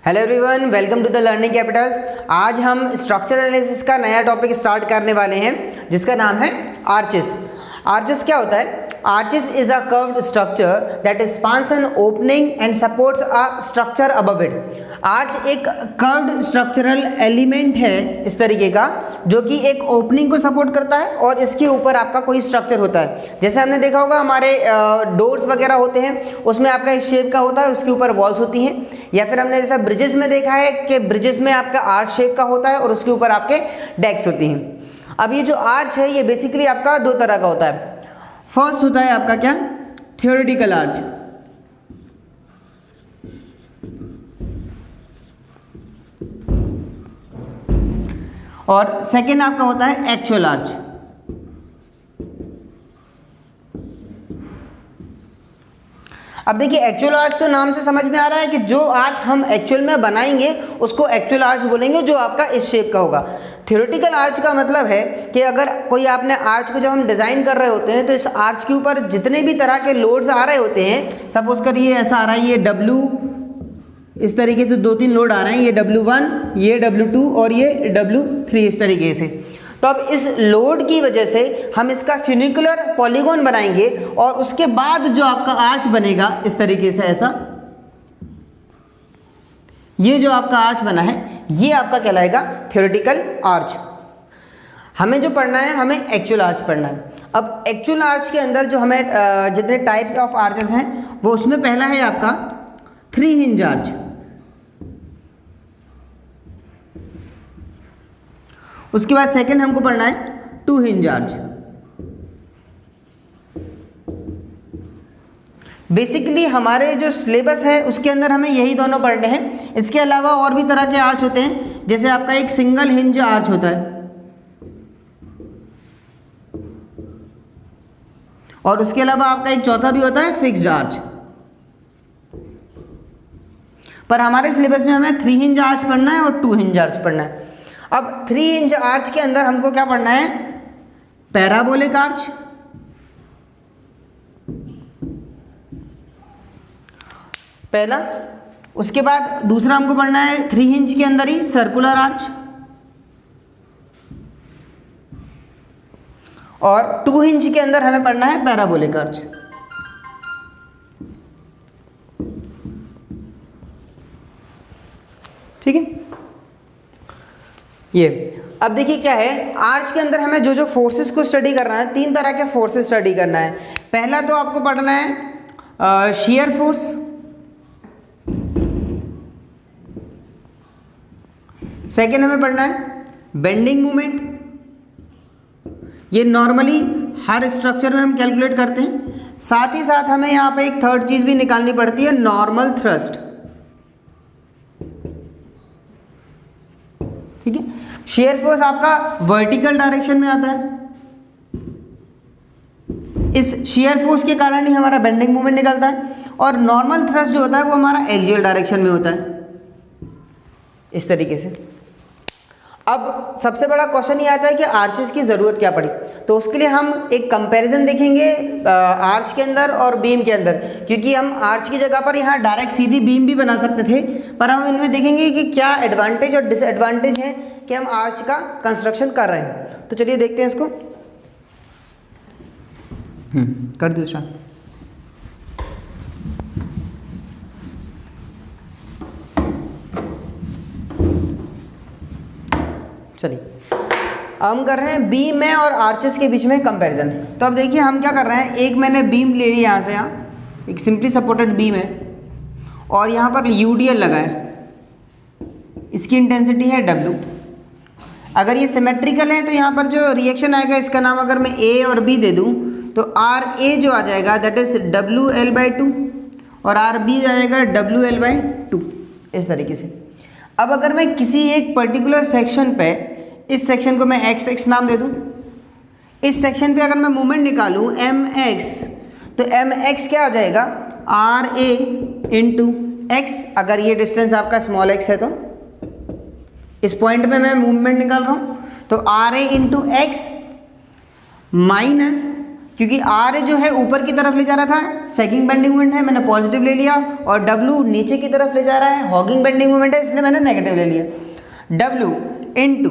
Hello everyone, welcome to the learning capital. आज हम structural analysis का नया टॉपिक स्टार्ट करने वाले हैं जिसका नाम है आर्चेस। आर्चेस क्या होता है? Arches is a curved structure that spans an opening and supports a structure above it. Arch एक कर्व्ड स्ट्रक्चरल एलिमेंट है इस तरीके का जो कि एक ओपनिंग को सपोर्ट करता है और इसके ऊपर आपका कोई स्ट्रक्चर होता है। जैसे हमने देखा होगा हमारे डोर्स वगैरह होते हैं, उसमें आपका इस शेप का होता है, उसके ऊपर वॉल्स होती हैं। या फिर हमने जैसा ब्रिजेस में देखा है कि ब्रिजेस में आपका आर्च शेप का होता है और उसके ऊपर आपके डेक्स होती हैं। अब ये जो आर्च है ये बेसिकली आपका दो तरह का होता है। फर्स्ट होता है आपका क्या? Theoretical arch. और सेकेंड आपका होता है एक्चुअल आर्च। अब देखिए एक्चुअल आर्च तो नाम से समझ में आ रहा है कि जो आर्च हम एक्चुअल में बनाएंगे उसको एक्चुअल आर्च बोलेंगे, जो आपका इस शेप का होगा। थ्योरेटिकल आर्च का मतलब है कि अगर कोई आपने आर्च को जब हम डिज़ाइन कर रहे होते हैं तो इस आर्च के ऊपर जितने भी तरह के लोड्स आ रहे होते हैं, सपोज करिए ऐसा आ रहा है, ये W इस तरीके से दो तीन लोड आ रहे हैं, ये W1, ये W2 और ये W3 इस तरीके से। तो अब इस लोड की वजह से हम इसका फ्यूनिकुलर पॉलीगॉन बनाएंगे और उसके बाद जो आपका आर्च बनेगा इस तरीके से ऐसा, ये जो आपका आर्च बना है ये आपका कहलाएगा थ्योरेटिकल आर्च। हमें जो पढ़ना है, हमें एक्चुअल आर्च पढ़ना है। अब एक्चुअल आर्च के अंदर जो हमें जितने टाइप ऑफ आर्चेस हैं वो उसमें पहला है आपका 3 हिंज आर्च। उसके बाद सेकंड हमको पढ़ना है 2 हिंज आर्च। बेसिकली हमारे जो सिलेबस है उसके अंदर हमें यही दोनों पढ़ने हैं। इसके अलावा और भी तरह के आर्च होते हैं, जैसे आपका एक सिंगल हिंज आर्च होता है और उसके अलावा आपका एक चौथा भी होता है फिक्स्ड आर्च। पर हमारे सिलेबस में हमें 3 हिंज आर्च पढ़ना है और 2 हिंज आर्च पढ़ना है। अब 3 हिंज आर्च के अंदर हमको क्या पढ़ना है? पैराबोलिक आर्च, पहला। उसके बाद दूसरा हमको पढ़ना है 3 हिंज के अंदर ही सर्कुलर आर्च, और 2 हिंज के अंदर हमें पढ़ना है पैराबोलिक आर्च। ठीक है, ये अब देखिए क्या है, आर्च के अंदर हमें जो जो फोर्सेस को स्टडी करना है, 3 तरह के फोर्सेस स्टडी करना है। पहला तो आपको पढ़ना है शियर फोर्स, सेकेंड हमें पढ़ना है बेंडिंग मोमेंट। ये नॉर्मली हर स्ट्रक्चर में हम कैलकुलेट करते हैं। साथ ही साथ हमें यहाँ पे एक थर्ड चीज भी निकालनी पड़ती है, नॉर्मल थ्रस्ट। ठीक है, शेयर फोर्स आपका वर्टिकल डायरेक्शन में आता है, इस शेयर फोर्स के कारण ही हमारा बेंडिंग मोमेंट निकलता है। और नॉर्मल थ्रस्ट जो होता है वो हमारा एक्सियल डायरेक्शन में होता है, इस तरीके से। अब सबसे बड़ा क्वेश्चन ये आता है कि आर्चेस की ज़रूरत क्या पड़ी, तो उसके लिए हम एक कंपैरिजन देखेंगे आर्च के अंदर और बीम के अंदर, क्योंकि हम आर्च की जगह पर यहाँ डायरेक्ट सीधी बीम भी बना सकते थे, पर हम इनमें देखेंगे कि क्या एडवांटेज और डिसएडवांटेज है कि हम आर्च का कंस्ट्रक्शन कर रहे हैं। तो चलिए देखते हैं इसको। कर दो शायद। चलिए हम कर रहे हैं बीम में और आर्चेस के बीच में कंपैरिजन। तो अब देखिए हम क्या कर रहे हैं, एक मैंने बीम ले ली यहाँ से, यहाँ एक सिंपली सपोर्टेड बीम है और यहाँ पर यूडीएल लगा है, इसकी इंटेंसिटी है W। अगर ये सिमेट्रिकल है तो यहाँ पर जो रिएक्शन आएगा इसका नाम अगर मैं A और B दे दूँ तो RA जो आ जाएगा दैट इज WL/2 और RB आ जाएगा WL/2, इस तरीके से। अब अगर मैं किसी एक पर्टिकुलर सेक्शन पे, इस सेक्शन को मैं XX नाम दे दूं, इस सेक्शन पे अगर मैं मोमेंट निकालूं MX, तो MX क्या आ जाएगा? RA into X। अगर ये डिस्टेंस आपका स्मॉल x है तो इस पॉइंट पे मैं मूवमेंट निकाल रहा हूं, तो RA इंटू X माइनस क्योंकि आर जो है ऊपर की तरफ ले जा रहा था, सेकिंग बेंडिंग मोमेंट है, मैंने पॉजिटिव ले लिया, और डब्ल्यू नीचे की तरफ ले जा रहा है, हॉगिंग बेंडिंग मोमेंट है, इसलिए मैंने नेगेटिव ले लिया। W into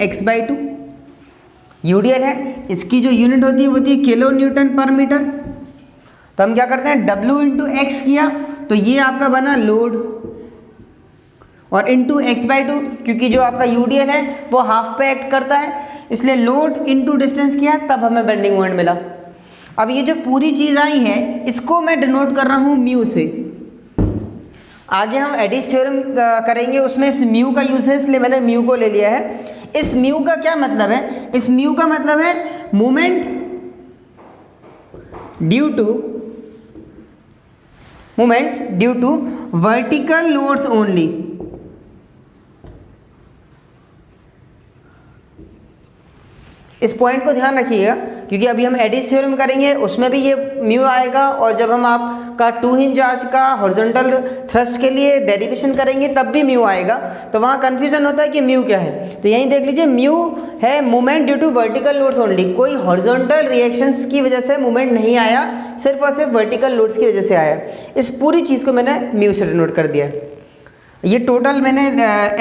X by to UDL है, इसकी जो यूनिट होती है वो होती है किलो न्यूटन पर मीटर। तो हम क्या करते हैं, डब्ल्यू इंटू एक्स किया तो ये आपका बना लोड, और इंटू एक्स बाई टू, क्योंकि जो आपका यूडीएल है वो हाफ पे एक्ट करता है, इसलिए लोड इंटू डिस्टेंस किया, तब हमें बेंडिंग मोमेंट मिला। अब ये जो पूरी चीज़ आई है इसको मैं डिनोट कर रहा हूँ म्यू से। आगे हम एडिस थ्योरम करेंगे, उसमें इस म्यू का यूज है, इसलिए मैंने म्यू को ले लिया है। इस म्यू का क्या मतलब है, इस म्यू का मतलब है moment due to vertical loads only. इस पॉइंट को ध्यान रखिएगा, क्योंकि अभी हम एडिस थ्योरम करेंगे उसमें भी ये म्यू आएगा, और जब हम आपका टू हिंज आर्च का हॉरिजॉन्टल थ्रस्ट के लिए डेरिवेशन करेंगे तब भी म्यू आएगा, तो वहाँ कंफ्यूजन होता है कि म्यू क्या है। तो यहीं देख लीजिए, म्यू है moment due to vertical loads only, कोई हॉरिजॉन्टल रिएक्शंस की वजह से मोमेंट नहीं आया, सिर्फ और सिर्फ वर्टिकल लोड्स की वजह से आया। इस पूरी चीज़ को मैंने म्यू से डिनोट कर दिया। ये टोटल मैंने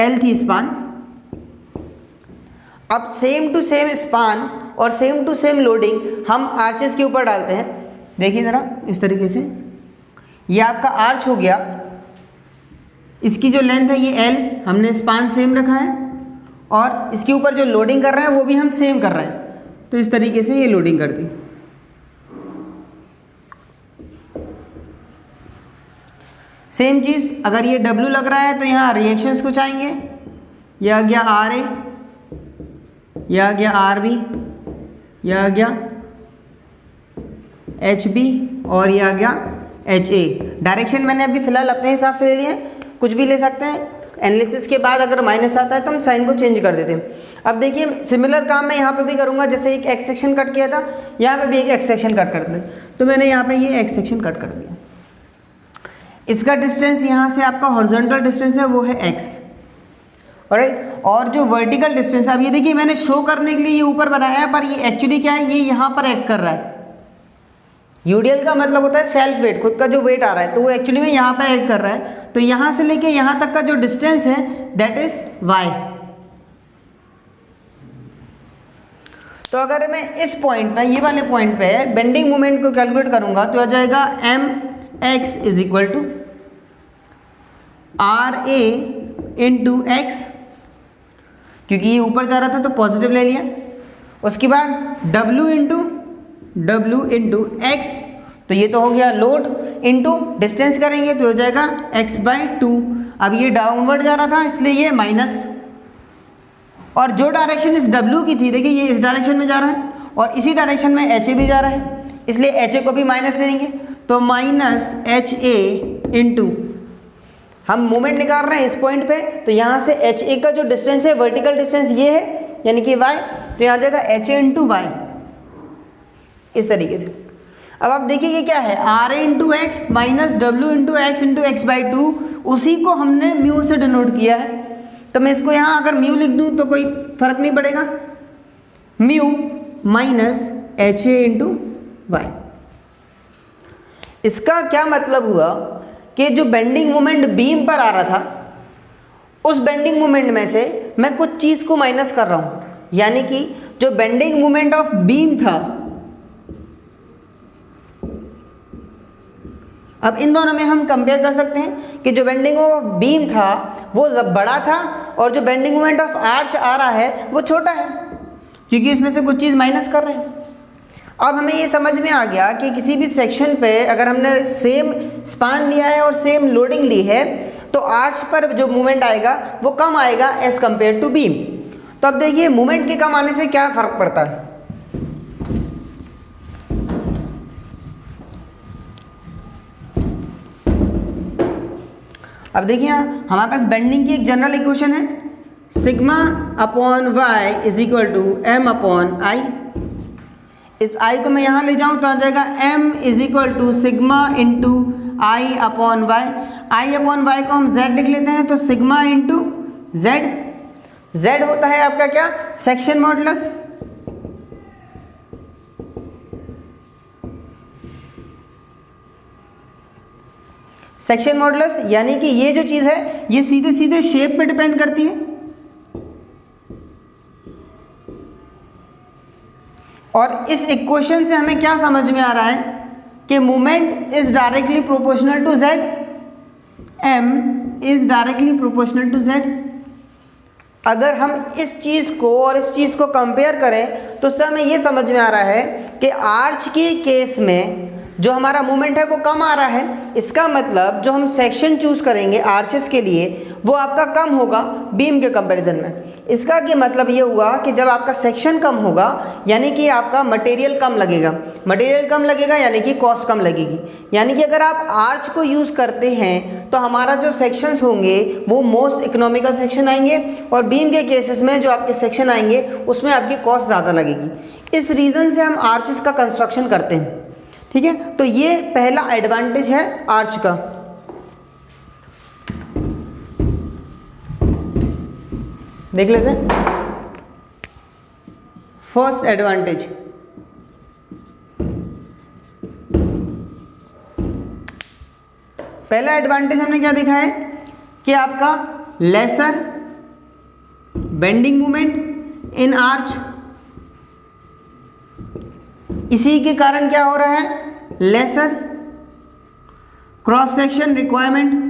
एल थी स्पान। अब सेम टू सेम स्पान और सेम टू सेम लोडिंग हम आर्चेस के ऊपर डालते हैं। देखिए ज़रा इस तरीके से, ये आपका आर्च हो गया, इसकी जो लेंथ है ये एल, हमने स्पान सेम रखा है, और इसके ऊपर जो लोडिंग कर रहे हैं वो भी हम सेम कर रहे हैं, तो इस तरीके से ये लोडिंग कर दी। सेम चीज़ अगर ये डब्ल्यू लग रहा है तो यहाँ रिएक्शंस कुछ आएंगे, यह आ गया आर ए, यह आ गया आर बी, यह आ गया एच बी, और यह आ गया एच ए। डायरेक्शन मैंने अभी फिलहाल अपने हिसाब से ले लिए हैं, कुछ भी ले सकते हैं। एनालिसिस के बाद अगर माइनस आता है तो हम साइन को चेंज कर देते हैं। अब देखिए सिमिलर काम मैं यहाँ पे भी करूँगा, जैसे एक एक्स सेक्शन कट किया था, यहाँ पे भी एक एक्स सेक्शन कट कर दें, तो मैंने यहाँ पे ये एक्स सेक्शन कट कर दिया। इसका डिस्टेंस यहाँ से आपका हॉरिजॉन्टल डिस्टेंस है वो है एक्स, ऑलराइट, और जो वर्टिकल डिस्टेंस, अब ये देखिए मैंने शो करने के लिए ये ऊपर बनाया है, पर ये एक्चुअली क्या है, ये यहाँ पर एक्ट कर रहा है। यूडीएल का मतलब होता है सेल्फ वेट, खुद का जो वेट आ रहा है, तो वो एक्चुअली में यहाँ पर एक्ट कर रहा है। तो यहाँ से लेके यहाँ तक का जो डिस्टेंस है दैट इज वाई। तो अगर मैं इस पॉइंट पे, ये वाले पॉइंट पे बेंडिंग मोमेंट को कैलकुलेट करूंगा तो आ जाएगा M X is equal to R A into X, क्योंकि ये ऊपर जा रहा था तो पॉजिटिव ले लिया। उसके बाद W इंटू एक्स, तो ये तो हो गया लोड, इंटू डिस्टेंस करेंगे तो हो जाएगा x बाई टू। अब ये डाउनवर्ड जा रहा था इसलिए ये माइनस, और जो डायरेक्शन इस W की थी, देखिए ये इस डायरेक्शन में जा रहा है और इसी डायरेक्शन में HA भी जा रहा है, इसलिए HA को भी माइनस ले लेंगे, तो माइनस HA इंटू, हम मोमेंट निकाल रहे हैं इस पॉइंट पे, तो यहाँ से HA का जो डिस्टेंस है वर्टिकल डिस्टेंस ये है, यानी कि y, तो यहाँ जाएगा HA इंटू वाई, इस तरीके से। अब आप देखिए ये क्या है, R A into X minus W into X by two, उसी को हमने म्यू से डिनोट किया है। तो मैं इसको यहाँ अगर म्यू लिख दूँ तो कोई फर्क नहीं पड़ेगा, mu minus H A into Y. इसका क्या मतलब हुआ कि जो बेंडिंग मोमेंट बीम पर आ रहा था, उस बेंडिंग मोमेंट में से मैं कुछ चीज़ को माइनस कर रहा हूँ, यानी कि जो बेंडिंग मोमेंट ऑफ बीम था, अब इन दोनों में हम कंपेयर कर सकते हैं कि जो बेंडिंग ऑफ बीम था वो बड़ा था और जो बेंडिंग मोमेंट ऑफ आर्च आ रहा है वो छोटा है, क्योंकि इसमें से कुछ चीज़ माइनस कर रहे हैं। अब हमें ये समझ में आ गया कि किसी भी सेक्शन पे अगर हमने सेम स्पान लिया है और सेम लोडिंग ली है तो आर्च पर जो मूवमेंट आएगा वो कम आएगा एज कंपेयर टू बीम। तो अब देखिए मूवमेंट के कम आने से क्या फ़र्क पड़ता है। अब देखिए हमारे पास बेंडिंग की एक जनरल इक्वेशन है, sigma upon Y is equal to M upon I. इस आई को मैं यहाँ ले जाऊँ तो आ जाएगा m is equal to sigma into I upon Y. I upon Y को हम z लिख लेते हैं, तो सिग्मा इंटू z। z होता है आपका क्या, सेक्शन मॉडुलस, सेक्शन मॉडुलस यानी कि ये जो चीज़ है ये सीधे सीधे शेप पे डिपेंड करती है, और इस इक्वेशन से हमें क्या समझ में आ रहा है कि moment is directly proportional to Z, m is directly proportional to z। अगर हम इस चीज़ को और इस चीज़ को कंपेयर करें तो उससे हमें ये समझ में आ रहा है कि आर्च के केस में जो हमारा मूवमेंट है वो कम आ रहा है। इसका मतलब जो हम सेक्शन चूज करेंगे आर्चेस के लिए वो आपका कम होगा बीम के कंपैरिजन में। इसका क्या मतलब ये हुआ कि जब आपका सेक्शन कम होगा यानी कि आपका मटेरियल कम लगेगा, मटेरियल कम लगेगा यानी कि कॉस्ट कम लगेगी। यानी कि अगर आप आर्च को यूज़ करते हैं तो हमारा जो सेक्शंस होंगे वो मोस्ट इकोनॉमिकल सेक्शन आएंगे, और बीम के केसेस में जो आपके सेक्शन आएंगे उसमें आपकी कॉस्ट ज़्यादा लगेगी। इस रीज़न से हम आर्चेस का कंस्ट्रक्शन करते हैं, ठीक है। तो ये पहला एडवांटेज है आर्च का। देख लेते हैं फर्स्ट एडवांटेज। पहला एडवांटेज हमने क्या देखा है कि आपका lesser bending moment in arch, इसी के कारण क्या हो रहा है लेसर क्रॉस सेक्शन रिक्वायरमेंट,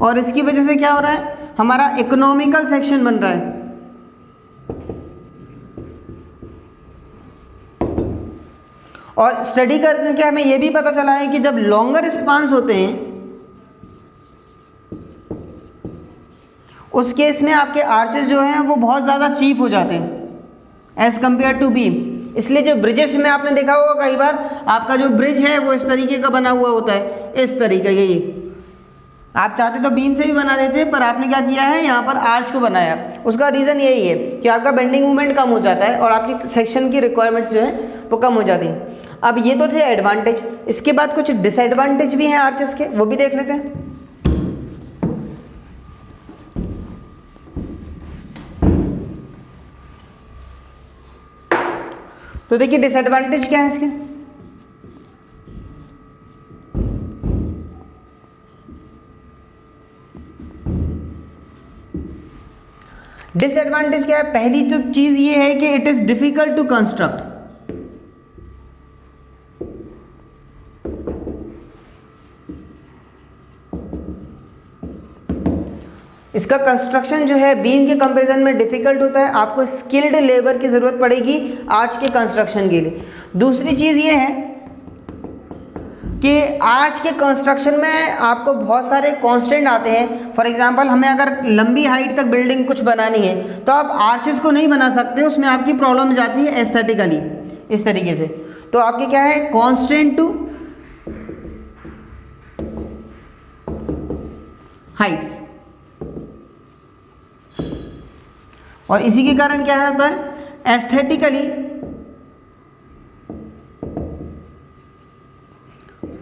और इसकी वजह से क्या हो रहा है हमारा इकोनॉमिकल सेक्शन बन रहा है। और स्टडी करके हमें यह भी पता चला है कि जब लॉन्गर स्पान्स होते हैं उस केस में आपके आर्चेस जो हैं वो बहुत ज़्यादा चीप हो जाते हैं एज कंपेयर टू बीम। इसलिए जो ब्रिजेस में आपने देखा होगा कई बार आपका जो ब्रिज है वो इस तरीके का बना हुआ होता है, इस तरीके का। ये आप चाहते तो बीम से भी बना देते पर आपने क्या किया है यहाँ पर आर्च को बनाया। उसका रीज़न यही है कि आपका बेंडिंग मूवमेंट कम हो जाता है और आपकी सेक्शन की रिक्वायरमेंट्स जो है वो कम हो जाती हैं। अब ये तो थे एडवांटेज, इसके बाद कुछ डिसएडवांटेज भी हैं आर्चेस के, वो भी देख लेते हैं। तो देखिए डिसएडवांटेज क्या है इसके। डिसएडवांटेज क्या है, पहली तो चीज ये है कि it is difficult to construct. इसका कंस्ट्रक्शन जो है बीम के कंपैरिजन में डिफिकल्ट होता है, आपको स्किल्ड लेबर की ज़रूरत पड़ेगी आज के कंस्ट्रक्शन के लिए। दूसरी चीज़ ये है कि आज के कंस्ट्रक्शन में आपको बहुत सारे कांस्टेंट आते हैं। फॉर एग्जांपल हमें अगर लंबी हाइट तक बिल्डिंग कुछ बनानी है तो आप आर्चेस को नहीं बना सकते, उसमें आपकी प्रॉब्लम जाती है एस्थेटिकली इस तरीके से। तो आपके क्या है कांस्टेंट टू हाइट्स, और इसी के कारण क्या होता है एस्थेटिकली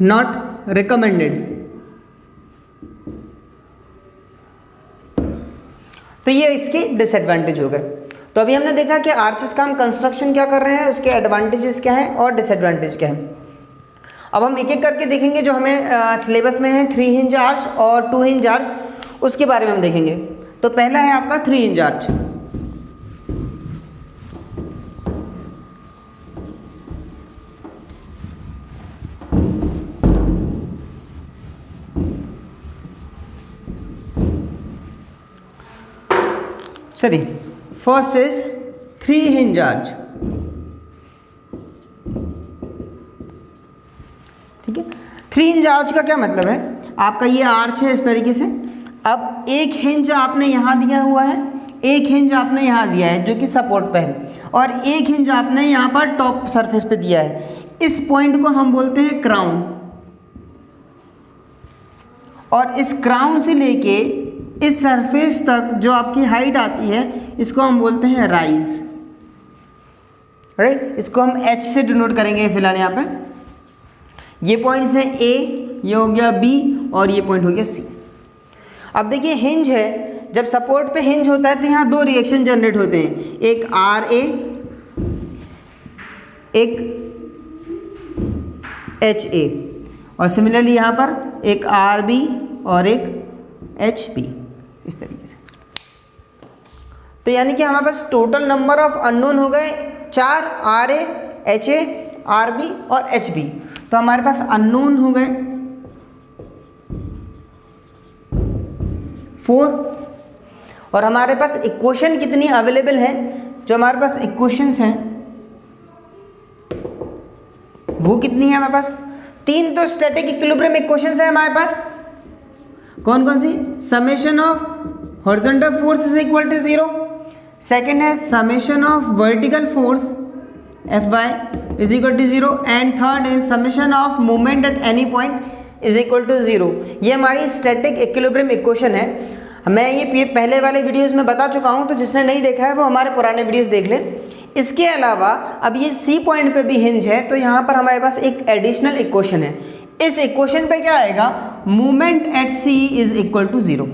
नॉट रिकमेंडेड। तो ये इसके डिसएडवांटेज हो गए। तो अभी हमने देखा कि आर्चेस का हम कंस्ट्रक्शन क्या कर रहे हैं, उसके एडवांटेजेस क्या हैं और डिसएडवांटेज क्या है। अब हम एक एक करके देखेंगे जो हमें सिलेबस में है 3 हिंज आर्च और 2 हिंज आर्च, उसके बारे में हम देखेंगे। तो पहला है आपका 3 हिंज आर्च। चलिए फर्स्ट इज 3 हिंज आर्च, ठीक है। 3 हिंज आर्च का क्या मतलब है, आपका ये आर्च है इस तरीके से। अब एक हिंज आपने यहाँ दिया हुआ है, एक हिंज आपने यहाँ दिया है जो कि सपोर्ट पे है, और एक हिंज आपने यहाँ पर टॉप सरफेस पे दिया है। इस पॉइंट को हम बोलते हैं क्राउन, और इस क्राउन से लेके इस सरफेस तक जो आपकी हाइट आती है इसको हम बोलते हैं राइज, राइट। इसको हम एच से डिनोट करेंगे फिलहाल यहाँ पे। ये पॉइंट्स हैं ए, ये हो गया बी और ये पॉइंट हो गया सी। अब देखिए हिंज है, जब सपोर्ट पे हिंज होता है तो यहाँ 2 रिएक्शन जनरेट होते हैं, एक आर ए, एक HA, और सिमिलरली यहाँ पर एक RB और एक HB, इस तरीके से। तो यानी कि हमारे पास टोटल नंबर ऑफ अननोन हो गए 4, RA, HA, RB और HB। तो हमारे पास अननोन हो गए 4, और हमारे पास इक्वेशन कितनी अवेलेबल है? जो हमारे पास इक्वेशंस हैं वो कितनी है हमारे पास? 3 तो स्टैटिक इक्विलिब्रियम इक्वेशंस है हमारे पास। कौन कौन सी? Summation of horizontal force is equal to 0, second है summation of vertical force Fy is equal to 0, and third है summation of moment at any point is equal to 0। ये हमारी स्टैटिक इक्विलिब्रियम इक्वेशन है। मैं ये पहले वाले वीडियोस में बता चुका हूँ, तो जिसने नहीं देखा है वो हमारे पुराने वीडियोस देख ले। इसके अलावा अब ये सी पॉइंट पे भी हिंज है, तो यहाँ पर हमारे पास एक एडिशनल इक्वेशन है। इस इक्वेशन पे क्या आएगा? Moment at C is equal to 0।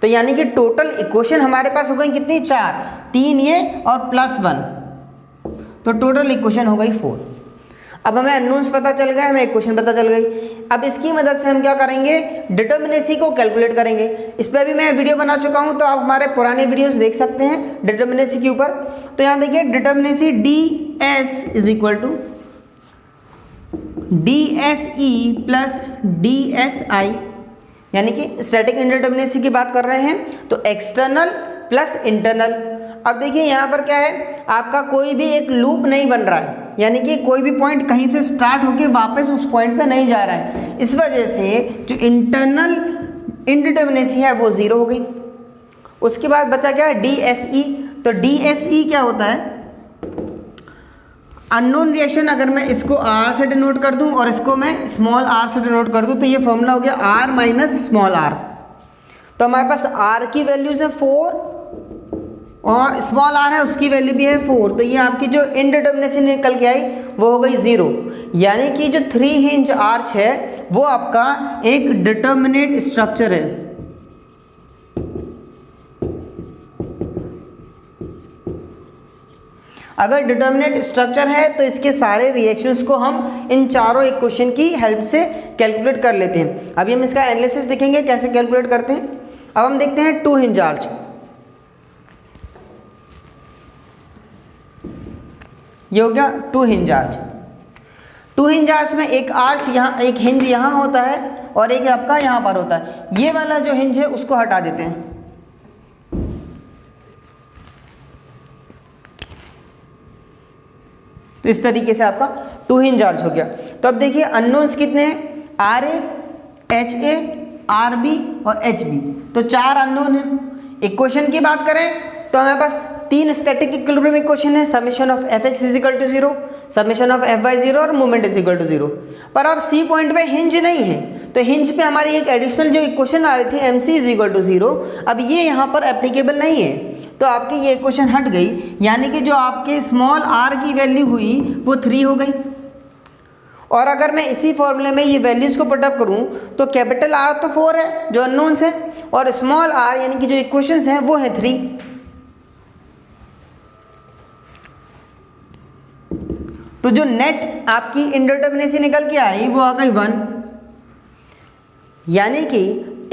तो यानी कि टोटल इक्वेशन हमारे पास हो गई कितनी? 4, 3 ये और +1, तो टोटल इक्वेशन हो गई 4। अब हमें अननोन्स पता चल गए, हमें इक्वेशन पता चल गई। अब इसकी मदद से हम क्या करेंगे? डिटर्मिनेसी को कैलकुलेट करेंगे। इस पर भी मैं वीडियो बना चुका हूं, तो आप हमारे पुराने वीडियोस देख सकते हैं डिटर्मिनेसी के ऊपर। तो यहाँ देखिए determinacy DS is equal to DSE plus DSI, यानी कि स्टैटिक इंडिटर्मिनेसी की बात कर रहे हैं, तो एक्सटर्नल प्लस इंटरनल। अब देखिए यहाँ पर क्या है, आपका कोई भी एक लूप नहीं बन रहा है, यानी कि कोई भी पॉइंट कहीं से स्टार्ट होके वापस उस पॉइंट पे नहीं जा रहा है। इस वजह से जो इंटरनल इंडिटर्मिनेसी है वो 0 हो गई। उसके बाद बचा क्या? DSE। तो DSE क्या होता है? अननोन रिएक्शन अगर मैं इसको R से डिनोट कर दूं और इसको मैं स्मॉल r से डिनोट कर दूं, तो ये फॉर्मूला हो गया R माइनस स्मॉल r। तो हमारे पास R की वैल्यूज है 4 और स्मॉल r है उसकी वैल्यू भी है 4। तो ये आपकी जो इंडिटर्मिनेसी निकल के आई वो हो गई 0। यानी कि जो 3 हिंज आर्च है वो आपका एक डिटर्मिनेट स्ट्रक्चर है। अगर डिटर्मिनेट स्ट्रक्चर है तो इसके सारे रिएक्शंस को हम इन चारों इक्वेशन की हेल्प से कैलकुलेट कर लेते हैं। अभी हम इसका एनालिसिस देखेंगे कैसे कैलकुलेट करते हैं। अब हम देखते हैं 2 हिंज आर्च। ये हो गया 2 हिंज आर्च। 2 हिंज आर्च में एक आर्च यहाँ, एक हिंज यहाँ होता है और एक आपका यहाँ पर होता है। ये वाला जो हिंज है उसको हटा देते हैं। तो इस तरीके से आपका 2 हिंज आर्च हो गया। तो अब देखिए अननोन्स कितने हैं? RA, HA, RB और HB। तो 4 अननोन है। इक्वेशन की बात करें तो हमारे पास 3 स्टैटिक इक्विलिब्रियम इक्वेशन है, summation of Fx is equal to 0, summation of Fy 0 और मोमेंट इज इक्वल टू 0। पर अब सी पॉइंट पे हिंज नहीं है, तो हिंज पे हमारी एक एडिशनल जो इक्वेशन आ रही थी MC इज इक्वल टू 0, अब ये यहाँ पर एप्लीकेबल नहीं है, तो आपकी ये इक्वेशन हट गई। यानी कि जो आपके स्मॉल r की वैल्यू हुई वो 3 हो गई। और अगर मैं इसी फॉर्मूले में ये वैल्यूज को पुटअप करूं तो कैपिटल R तो 4 है जो अननोन्स है, और स्मॉल r यानी कि जो इक्वेशंस हैं वो है 3। तो जो नेट आपकी इंडिटर्मिनेसी निकल के आई वो आ गई 1। यानी कि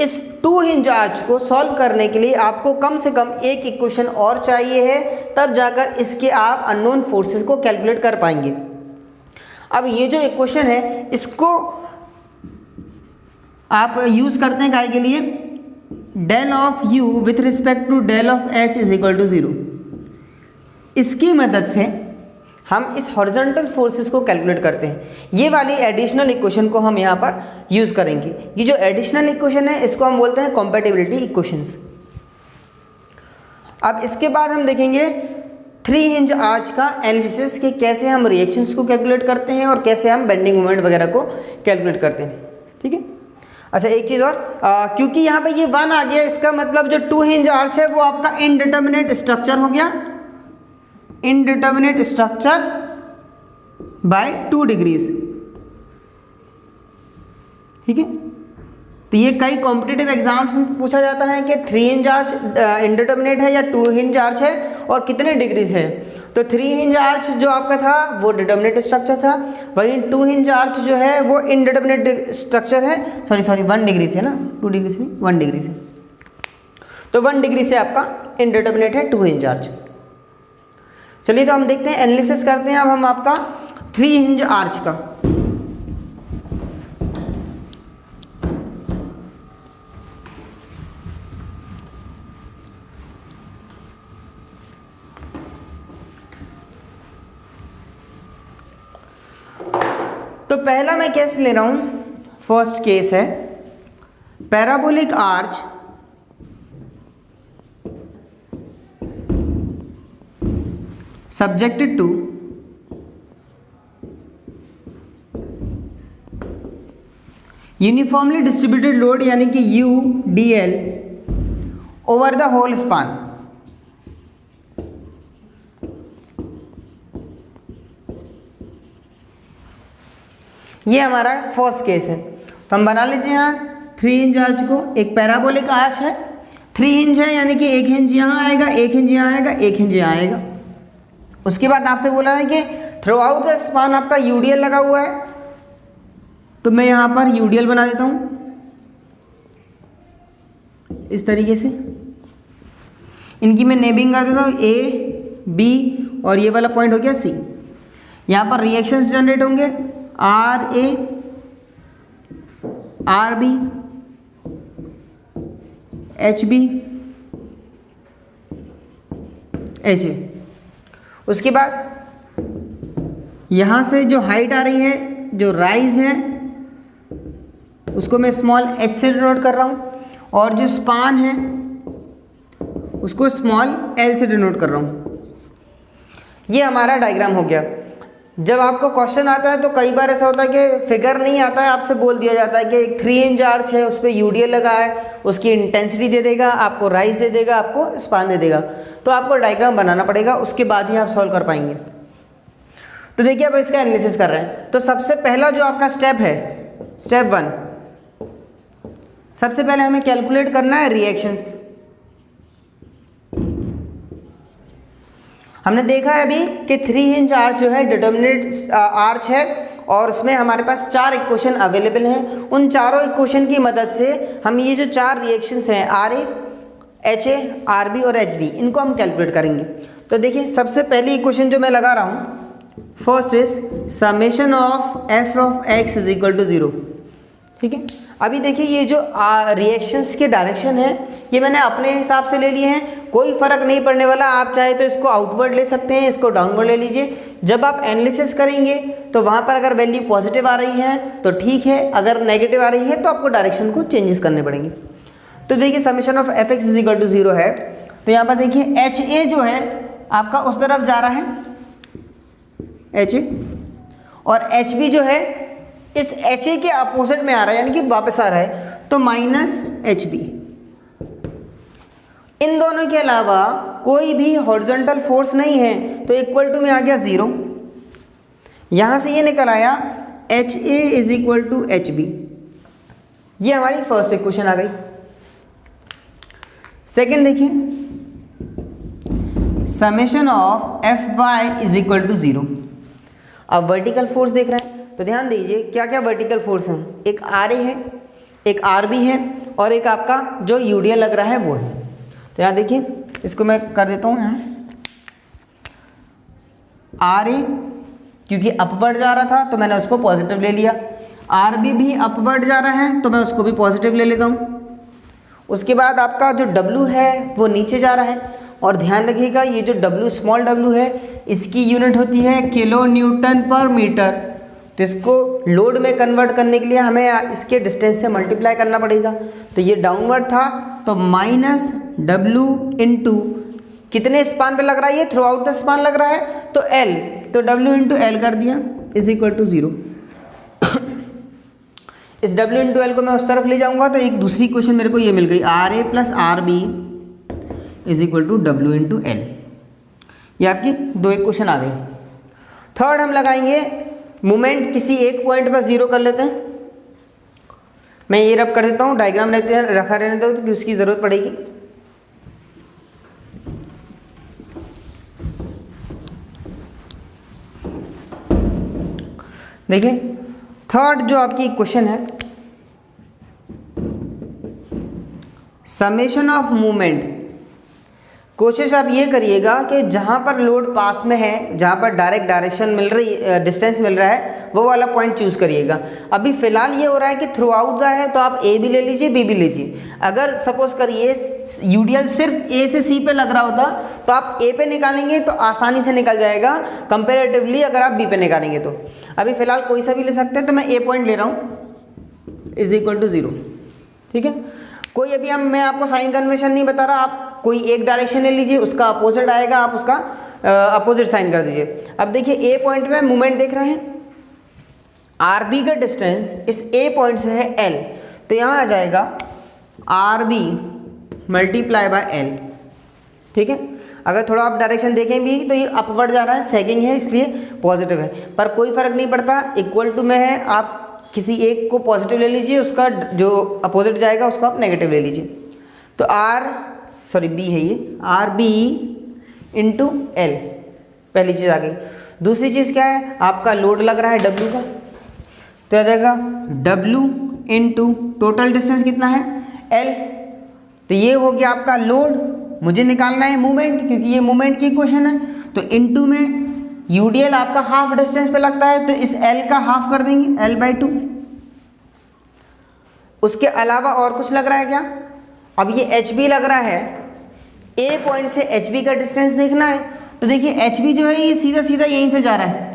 इस 2 हिंज आर्च को सॉल्व करने के लिए आपको कम से कम एक इक्वेशन और चाहिए है, तब जाकर इसके आप अननोन फोर्सेस को कैलकुलेट कर पाएंगे। अब ये जो इक्वेशन है इसको आप यूज करते हैं काय के लिए? Del of u with respect to del of h is equal to 0। इसकी मदद से हम इस हॉरिजॉन्टल फोर्सेस को कैलकुलेट करते हैं। ये वाली एडिशनल इक्वेशन को हम यहाँ पर यूज़ करेंगे। ये जो एडिशनल इक्वेशन है इसको हम बोलते हैं कॉम्पैटिबिलिटी इक्वेशंस। अब इसके बाद हम देखेंगे 3 हिंज आर्च का एनालिसिस कि कैसे हम रिएक्शंस को कैलकुलेट करते हैं और कैसे हम बेंडिंग मोमेंट वगैरह को कैलकुलेट करते हैं। ठीक है। अच्छा एक चीज़ और, क्योंकि यहाँ पे ये 1 आ गया, इसका मतलब जो 2 हिंज आर्च है वो आपका इनडिटर्मिनेट स्ट्रक्चर हो गया, इनडिटर्मिनेट स्ट्रक्चर बाय 2 डिग्रीज। ठीक है। तो ये कई कॉम्पिटिटिव एग्जाम्स में पूछा जाता है कि 3 हिंज आर्च इनडिटर्मिनेट है या 2 हिंज आर्च है और कितने डिग्रीज है। तो 3 हिंज आर्च जो आपका था वो डिटर्मिनेट स्ट्रक्चर था, वहीं 2 हिंज आर्च जो है वो इनडिटर्मिनेट स्ट्रक्चर है। सॉरी 1 डिग्री से ना, 2 डिग्री से नहीं, 1 डिग्री से। तो 1 डिग्री से आपका इनडिटर्मिनेट है 2 हिंज आर्च। चलिए तो हम देखते हैं, एनालिसिस करते हैं अब हम आपका 3 हिंज आर्च का। तो पहला मैं केस ले रहा हूं, फर्स्ट केस है parabolic arch subjected to uniformly distributed load यानी कि UDL over the whole span. ये हमारा फर्स्ट केस है। तो हम बना लीजिए यहाँ 3 हिंज आर्च को, एक पैराबोलिक आर्च है, 3 हिंज है यानी कि 1 हिंज यहाँ आएगा, 1 हिंज यहाँ आएगा, 1 हिंज यहाँ आएगा। उसके बाद आपसे बोला है कि थ्रू आउट द स्पान आपका UDL लगा हुआ है, तो मैं यहाँ पर UDL बना देता हूँ इस तरीके से। इनकी मैं नेमिंग कर देता हूँ A, B और ये वाला पॉइंट हो गया C। यहाँ पर रिएक्शंस जनरेट होंगे RA, RB, HB, HA। उसके बाद यहाँ से जो हाइट आ रही है, जो राइज है, उसको मैं स्मॉल h से डिनोट कर रहा हूँ, और जो स्पान है उसको स्मॉल l से डिनोट कर रहा हूँ। ये हमारा डायग्राम हो गया। जब आपको क्वेश्चन आता है तो कई बार ऐसा होता है कि फिगर नहीं आता है, आपसे बोल दिया जाता है कि एक 3 हिंज आर्च है, उस पर UDL लगा है, उसकी इंटेंसिटी दे देगा, आपको राइज दे देगा, आपको स्पान दे देगा। तो आपको डायग्राम बनाना पड़ेगा, उसके बाद ही आप सॉल्व कर पाएंगे। तो देखिए अब इसका एनालिसिस कर रहे हैं। तो सबसे पहला जो आपका स्टेप है, स्टेप 1, सबसे पहले हमें कैलकुलेट करना है रिएक्शंस। हमने देखा है अभी कि 3 हिंज आर्च जो है डिटर्मिनेट आर्च है, और उसमें हमारे पास 4 इक्वेशन अवेलेबल हैं। उन चारों इक्वेशन की मदद से हम ये जो 4 रिएक्शंस हैं RA, HA, RB और HB, इनको हम कैलकुलेट करेंगे। तो देखिए सबसे पहली इक्वेशन जो मैं लगा रहा हूँ, first is summation of f of x is equal to 0। ठीक है, अभी देखिए ये जो रिएक्शंस के डायरेक्शन है ये मैंने अपने हिसाब से ले लिए हैं, कोई फर्क नहीं पड़ने वाला। आप चाहे तो इसको आउटवर्ड ले सकते हैं, इसको डाउनवर्ड ले लीजिए। जब आप एनालिसिस करेंगे तो वहाँ पर अगर वैल्यू पॉजिटिव आ रही है तो ठीक है, अगर नेगेटिव आ रही है तो आपको डायरेक्शन को चेंजेस करने पड़ेंगे। तो देखिए summation of F X is equal to 0 है, तो यहाँ पर देखिए HA जो है आपका उस तरफ जा रहा है HA, और HB जो है इस HA के अपोजिट में आ रहा है, यानी कि वापस आ रहा है, तो माइनस HB। इन दोनों के अलावा कोई भी हॉरिजॉन्टल फोर्स नहीं है, तो इक्वल टू में आ गया 0। यहां से ये निकल आया HA is equal to HB। ये हमारी फर्स्ट इक्वेशन आ गई। सेकेंड देखिए, summation of Fy is equal to 0। अब वर्टिकल फोर्स देख रहे हैं तो ध्यान दीजिए क्या क्या वर्टिकल फोर्स हैं। एक RA है, एक RB है, और एक आपका जो UDL लग रहा है वो है। तो यहाँ देखिए इसको मैं कर देता हूँ यहाँ RA, क्योंकि अपवर्ड जा रहा था तो मैंने उसको पॉजिटिव ले लिया। RB भी अपवर्ड जा रहा है तो मैं उसको भी पॉजिटिव ले लेता हूँ। उसके बाद आपका जो W है वो नीचे जा रहा है, और ध्यान रखिएगा ये जो W स्मॉल w है इसकी यूनिट होती है किलो न्यूटन पर मीटर। तो इसको लोड में कन्वर्ट करने के लिए हमें इसके डिस्टेंस से मल्टीप्लाई करना पड़ेगा। तो ये डाउनवर्ड था तो माइनस W इंटू कितने स्पान पे लग रहा है, ये थ्रू आउट द स्पान लग रहा है तो L, तो W इंटू एल कर दिया इज इक्वल टू 0। इस W इंटू एल को मैं उस तरफ ले जाऊंगा तो एक दूसरी क्वेश्चन मेरे को ये मिल गई, RA plus RB is equal to W into L. ये आपकी 2 इक्वेशन आ गई। थर्ड हम लगाएंगे मोमेंट किसी एक पॉइंट पर 0 कर लेते हैं। मैं ये रब कर देता हूँ, डायग्राम रखा रहने दो क्योंकि उसकी ज़रूरत पड़ेगी। देखिए थर्ड जो आपकी क्वेश्चन है, समेशन ऑफ मूवमेंट। कोशिश आप ये करिएगा कि जहाँ पर लोड पास में है, जहाँ पर डायरेक्ट डायरेक्शन मिल रही, डिस्टेंस मिल रहा है, वो वाला पॉइंट चूज़ करिएगा। अभी फ़िलहाल ये हो रहा है कि थ्रू आउट द है, तो आप ए भी ले लीजिए, बी भी लीजिए। अगर सपोज करिए यूडीएल सिर्फ ए से सी पे लग रहा होता तो आप ए पे निकालेंगे तो आसानी से निकल जाएगा कंपेरेटिवली अगर आप बी पे निकालेंगे तो। अभी फ़िलहाल कोई सा भी ले सकते हैं, तो मैं ए पॉइंट ले रहा हूँ इज इक्वल टू 0, ठीक है। कोई अभी मैं आपको साइन कन्वेंशन नहीं बता रहा, आप कोई एक डायरेक्शन ले लीजिए, उसका अपोजिट आएगा, आप उसका अपोजिट साइन कर दीजिए। अब देखिए ए पॉइंट में मूवमेंट देख रहे हैं, आर बी का डिस्टेंस इस ए पॉइंट से है एल, तो यहाँ आ जाएगा R B multiply by L, ठीक है। अगर थोड़ा आप डायरेक्शन देखें भी तो ये अपवर्ड जा रहा है, सैगिंग है इसलिए पॉजिटिव है, पर कोई फर्क नहीं पड़ता, इक्वल टू में है। आप किसी एक को पॉजिटिव ले लीजिए, उसका जो अपोजिट जाएगा उसको आप नेगेटिव ले लीजिए। तो बी है ये, आर बी इंटू एल, पहली चीज़ आ गई। दूसरी चीज़ क्या है, आपका लोड लग रहा है डब्ल्यू का, तो आ जाएगा डब्ल्यू इंटू टोटल डिस्टेंस कितना है एल, तो ये हो गया आपका लोड। मुझे निकालना है मूवमेंट, क्योंकि ये मूवमेंट की क्वेश्चन है, तो इनटू में यूडीएल आपका हाफ डिस्टेंस पे लगता है, तो इस एल का हाफ कर देंगे, एल बाई 2। उसके अलावा और कुछ लग रहा है क्या? अब ये एच बी लग रहा है, ए पॉइंट से एच बी का डिस्टेंस देखना है, तो देखिए एच बी जो है ये सीधा सीधा यहीं से जा रहा है।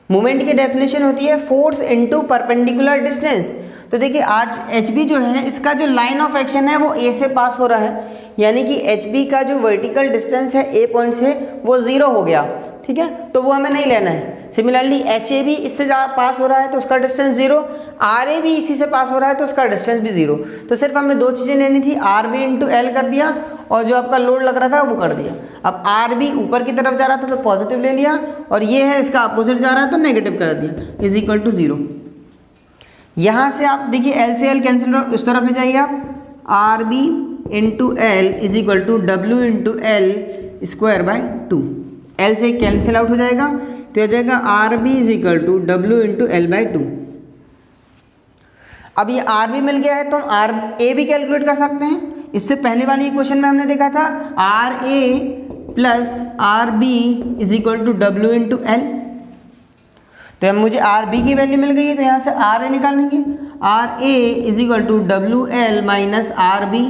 मूवमेंट की डेफिनेशन होती है फोर्स इनटू परपेंडिकुलर डिस्टेंस। तो देखिए आज एच बी जो है इसका जो लाइन ऑफ एक्शन है वो ए से पास हो रहा है, यानी कि एच बी का जो वर्टिकल डिस्टेंस है ए पॉइंट से वो 0 हो गया, ठीक है, तो वो हमें नहीं लेना है। सिमिलरली एच ए भी इससे पास हो रहा है तो उसका डिस्टेंस 0, आर ए भी इसी से पास हो रहा है तो उसका डिस्टेंस भी 0। तो सिर्फ हमें दो चीज़ें लेनी थी, आर बी इंटू एल कर दिया और जो आपका लोड लग रहा था वो कर दिया। अब आर बी ऊपर की तरफ जा रहा था तो पॉजिटिव ले लिया, और ये है इसका अपोजिट जा रहा है तो नेगेटिव कर दिया, इज इक्वल टू 0। यहाँ से आप देखिए एल से एल कैंसिल उस तरफ ले जाइए आप, R B into L is equal to W into L square by 2। L से कैंसिल आउट हो जाएगा तो हो जाएगा R B is equal to W into L by 2। अब ये आर बी मिल गया है तो हम आर ए भी कैलकुलेट कर सकते हैं। इससे पहले वाली क्वेश्चन में हमने देखा था R A plus R B is equal to W into L, तो अब मुझे आर बी की वैल्यू मिल गई है तो यहाँ से आर ए निकाल लेंगे, R A is equal to W L minus R B.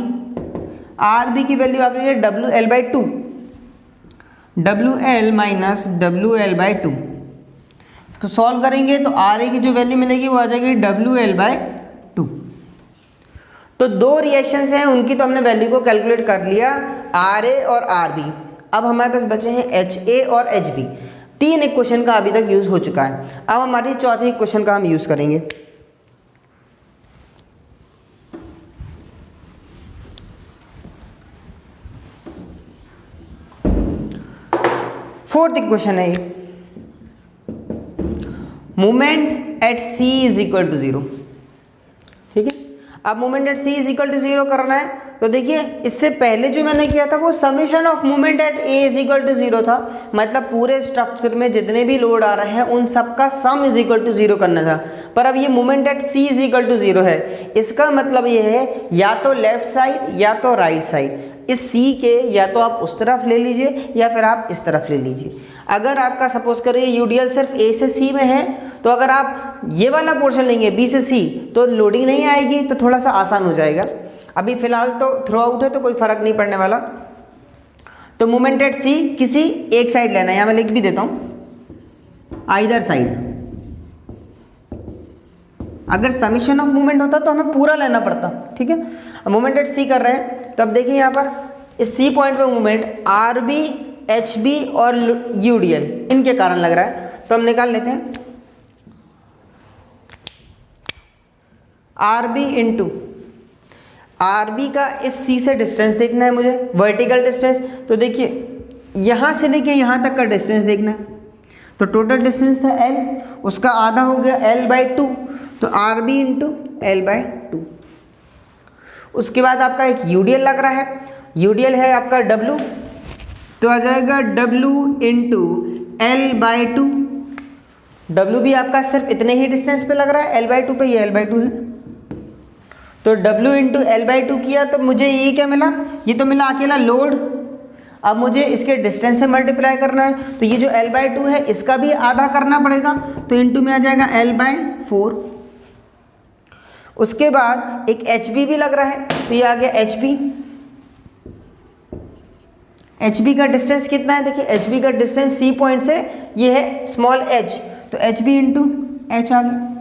R B की वैल्यू आ गई है W L by 2, W L minus W L by 2। इसको सॉल्व करेंगे तो आर ए की जो वैल्यू मिलेगी वो आ जाएगी डब्ल्यू एल बाई 2। तो दो रिएक्शंस हैं उनकी तो हमने वैल्यू को कैलकुलेट कर लिया, आर ए और आर बी। अब हमारे पास बचे हैं एच ए और एच बी। 3 इक्वेशन का अभी तक यूज हो चुका है, अब हमारी चौथी इक्वेशन का हम यूज करेंगे। फोर्थ इक्वेशन है ये, movement at C is equal to 0, ठीक है। अब movement at C is equal to 0 करना है तो देखिए इससे पहले जो मैंने किया था वो summation of movement at A is equal to 0 था, मतलब पूरे स्ट्रक्चर में जितने भी लोड आ रहे हैं उन सबका सम इज इक्वल टू 0 करना था। पर अब ये movement at C is equal to 0 है, इसका मतलब ये है या तो लेफ्ट साइड या तो राइट साइड। इस सी के या तो आप उस तरफ ले लीजिए या फिर आप इस तरफ ले लीजिए। अगर आपका सपोज करिए यूडीएल सिर्फ ए से सी में है तो अगर आप ये वाला पोर्शन लेंगे बी से सी तो लोडिंग नहीं आएगी, तो थोड़ा सा आसान हो जाएगा। अभी फिलहाल तो थ्रू आउट है तो कोई फर्क नहीं पड़ने वाला। तो मूवमेंट एट सी किसी एक साइड लेना है, यहाँ मैं लिख भी देता हूँ आइदर साइड। अगर समीशन ऑफ मूवमेंट होता तो हमें पूरा लेना पड़ता, ठीक है। अब मूवमेंट एट सी कर रहे हैं तो अब देखिए यहाँ पर इस सी पॉइंट पे movement R B H B और यूडीएल इनके कारण लग रहा है, तो हम निकाल लेते हैं R B into R B का इस सी से डिस्टेंस देखना है मुझे, वर्टिकल डिस्टेंस। तो देखिए यहाँ से लेके यहाँ तक का डिस्टेंस देखना है, तो टोटल डिस्टेंस था एल, उसका आधा हो गया एल बाई 2, तो R B into L by 2। उसके बाद आपका एक यूडीएल लग रहा है, यूडीएल है आपका डब्लू, तो आ जाएगा W into L by 2। W भी आपका सिर्फ इतने ही डिस्टेंस पे लग रहा है, L/2 पे, ये L/2 है, तो W इंटू L/2 किया तो मुझे ये क्या मिला, ये तो मिला अकेला लोड। अब मुझे इसके डिस्टेंस से मल्टीप्लाई करना है, तो ये जो L/2 है इसका भी आधा करना पड़ेगा, तो इंटू में आ जाएगा L/4। उसके बाद एक HB भी लग रहा है, तो ये आ गया HB। HB का डिस्टेंस कितना है, देखिए HB का डिस्टेंस C पॉइंट से ये है स्मॉल h, तो HB इंटू h आ गया।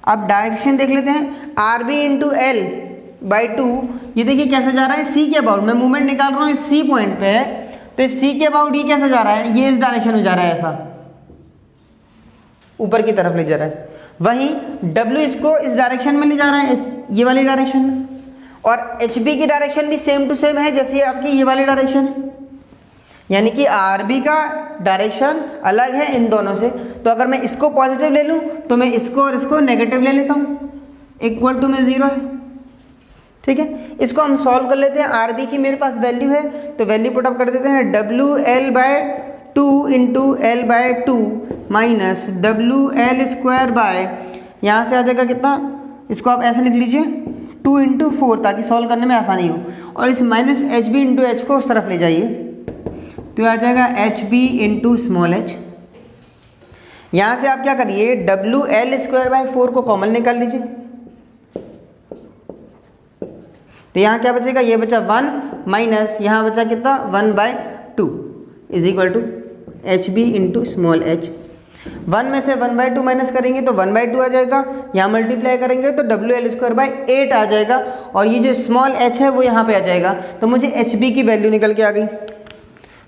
अब डायरेक्शन देख लेते हैं, RB इंटू L/2, ये देखिए कैसे जा रहा है, C के अबाउट, मैं मूवमेंट निकाल रहा हूँ इस C पॉइंट पे है, तो इस C के अबाउट ये कैसे जा रहा है, ये इस डायरेक्शन में जा रहा है, ऐसा ऊपर की तरफ ले जा रहा है। वहीं W इसको इस डायरेक्शन में ले जा रहा है, इस ये वाली डायरेक्शन में, और HB की डायरेक्शन भी सेम टू सेम है जैसे आपकी ये वाली डायरेक्शन है, यानी कि RB का डायरेक्शन अलग है इन दोनों से। तो अगर मैं इसको पॉजिटिव ले लूँ तो मैं इसको और इसको नेगेटिव ले लेता हूँ, इक्वल टू में 0 है, ठीक है। इसको हम सॉल्व कर लेते हैं, RB की मेरे पास वैल्यू है तो वैल्यू पुट अप कर देते हैं, WL/2 into L/2 minus WL² bye, यहाँ से आ जाएगा कितना, इसको आप ऐसे लिख लीजिए 2 इंटू 4 ताकि सॉल्व करने में आसानी हो, और इस माइनस HB इंटू H को उस तरफ ले जाइए, तो आ जाएगा HB इंटू स्मॉल h। यहाँ से आप क्या करिए, WL²/4 को कॉमन निकाल लीजिए, तो यहाँ क्या बचेगा, ये बचा 1 माइनस यहाँ बचा कितना 1/2 is equal to HB into small h। 1 में से 1/2 माइनस करेंगे तो 1/2 आ जाएगा, यहाँ मल्टीप्लाई करेंगे तो WL²/8 आ जाएगा, और ये जो स्मॉल h है वो यहाँ पे आ जाएगा, तो मुझे HB की वैल्यू निकल के आ गई।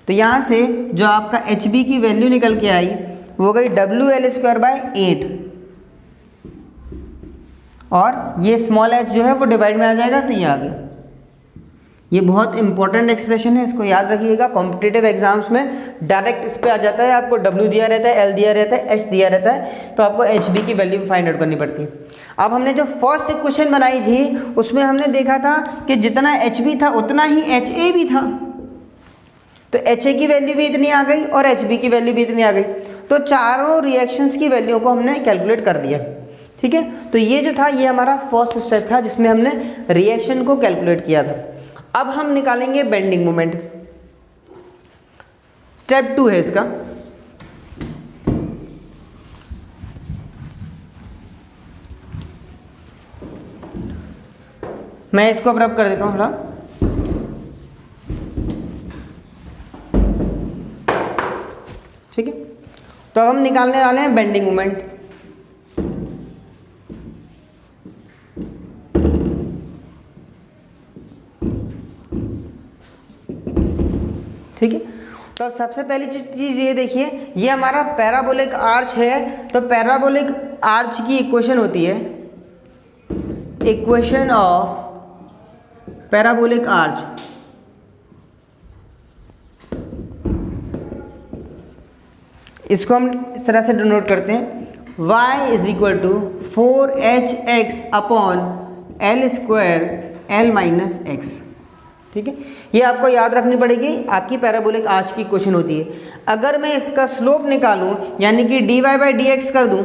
तो यहाँ से जो आपका HB की वैल्यू निकल के आई वो हो गई WL²/8, और ये स्मॉल h जो है वो डिवाइड में आ जाएगा, तो ये आ गया। ये बहुत इंपॉर्टेंट एक्सप्रेशन है, इसको याद रखिएगा, कॉम्पिटिटिव एग्जाम्स में डायरेक्ट इस पे आ जाता है, आपको W दिया रहता है, L दिया रहता है, H दिया रहता है, तो आपको HB की वैल्यू फाइंड आउट करनी पड़ती है। अब हमने जो फर्स्ट इक्वेशन बनाई थी उसमें हमने देखा था कि जितना HB था उतना ही HA भी था, तो HA की वैल्यू भी इतनी आ गई और HB की वैल्यू भी इतनी आ गई, तो चारों रिएक्शंस की वैल्यू को हमने कैलकुलेट कर लिया, ठीक है। तो ये जो था ये हमारा फर्स्ट स्टेप था जिसमें हमने रिएक्शन को कैलकुलेट किया था। अब हम निकालेंगे बेंडिंग मोमेंट, स्टेप 2 है इसका। मैं इसको अब रब कर देता हूँ थोड़ा, ठीक है। तो अब हम निकालने वाले हैं बेंडिंग मोमेंट। ठीक है, तो अब सबसे पहली चीज़ ये देखिए, ये हमारा पैराबोलिक आर्च है, तो पैराबोलिक आर्च की इक्वेशन होती है इक्वेशन ऑफ पैराबोलिक आर्च। इसको हम इस तरह से डिनोट करते हैं, y is equal to 4hx upon L² L-x, ठीक है। ये आपको याद रखनी पड़ेगी, आपकी पैराबोलिक आर्च की क्वेश्चन होती है। अगर मैं इसका स्लोप निकालूं यानी कि dy/dx कर दूं,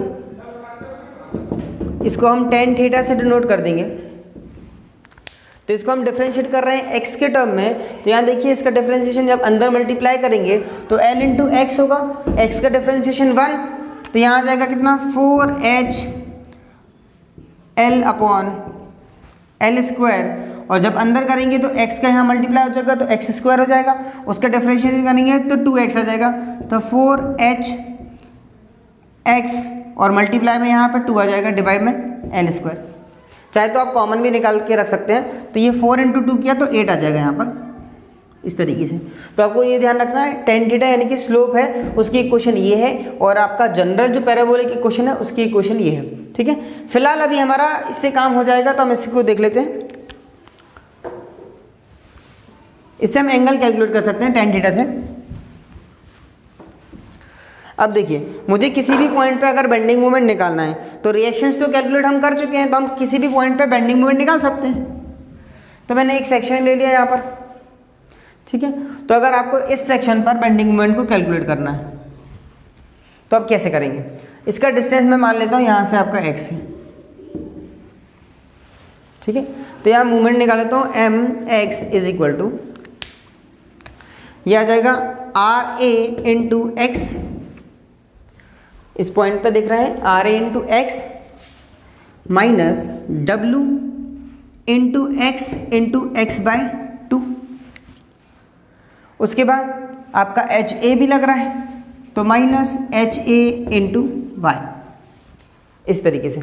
इसको हम tan थीटा से डिनोट कर देंगे, तो इसको हम डिफरेंशिएट कर रहे हैं x के टर्म में, तो यहाँ देखिए इसका डिफरेंशिएशन जब अंदर मल्टीप्लाई करेंगे तो l इंटू एक्स होगा, x का डिफरेंशिएशन 1, तो यहाँ आ जाएगा कितना 4h L अपॉन L², और जब अंदर करेंगे तो x का यहाँ मल्टीप्लाई हो जाएगा तो x² हो जाएगा, उसका डिफरेंशिएशन करेंगे तो 2x आ जाएगा, तो 4hx और मल्टीप्लाई में यहाँ पर 2 आ जाएगा, डिवाइड में L²। चाहे तो आप कॉमन भी निकाल के रख सकते हैं, तो ये 4 इंटू 2 किया तो 8 आ जाएगा यहाँ पर, इस तरीके से। तो आपको ये ध्यान रखना है, tan थीटा यानी कि स्लोप है उसकी इक्वेशन ये है, और आपका जनरल जो पैराबोलिक इक्वेशन है उसकी इक्वेशन ये है, ठीक है। फिलहाल अभी हमारा इससे काम हो जाएगा, तो हम इसको देख लेते हैं। इससे हम एंगल कैलकुलेट कर सकते हैं tan थीटा से। अब देखिए, मुझे किसी भी पॉइंट पे अगर बेंडिंग मोमेंट निकालना है तो रिएक्शंस तो कैलकुलेट हम कर चुके हैं, तो हम किसी भी पॉइंट पे बेंडिंग मोमेंट निकाल सकते हैं। तो मैंने एक सेक्शन ले लिया यहाँ पर, ठीक है। तो अगर आपको इस सेक्शन पर बेंडिंग मोमेंट को कैलकुलेट करना है तो अब कैसे करेंगे, इसका डिस्टेंस मैं मान लेता हूँ यहाँ से आपका x है, ठीक है। तो यहाँ मूवमेंट निकाल लेता हूँ, mx इज इक्वल टू, यह आ जाएगा RA इंटू एक्स, इस पॉइंट पे दिख रहा है RA into X minus W into X into X by 2। उसके बाद आपका HA भी लग रहा है, तो माइनस HA इंटू वाई, इस तरीके से।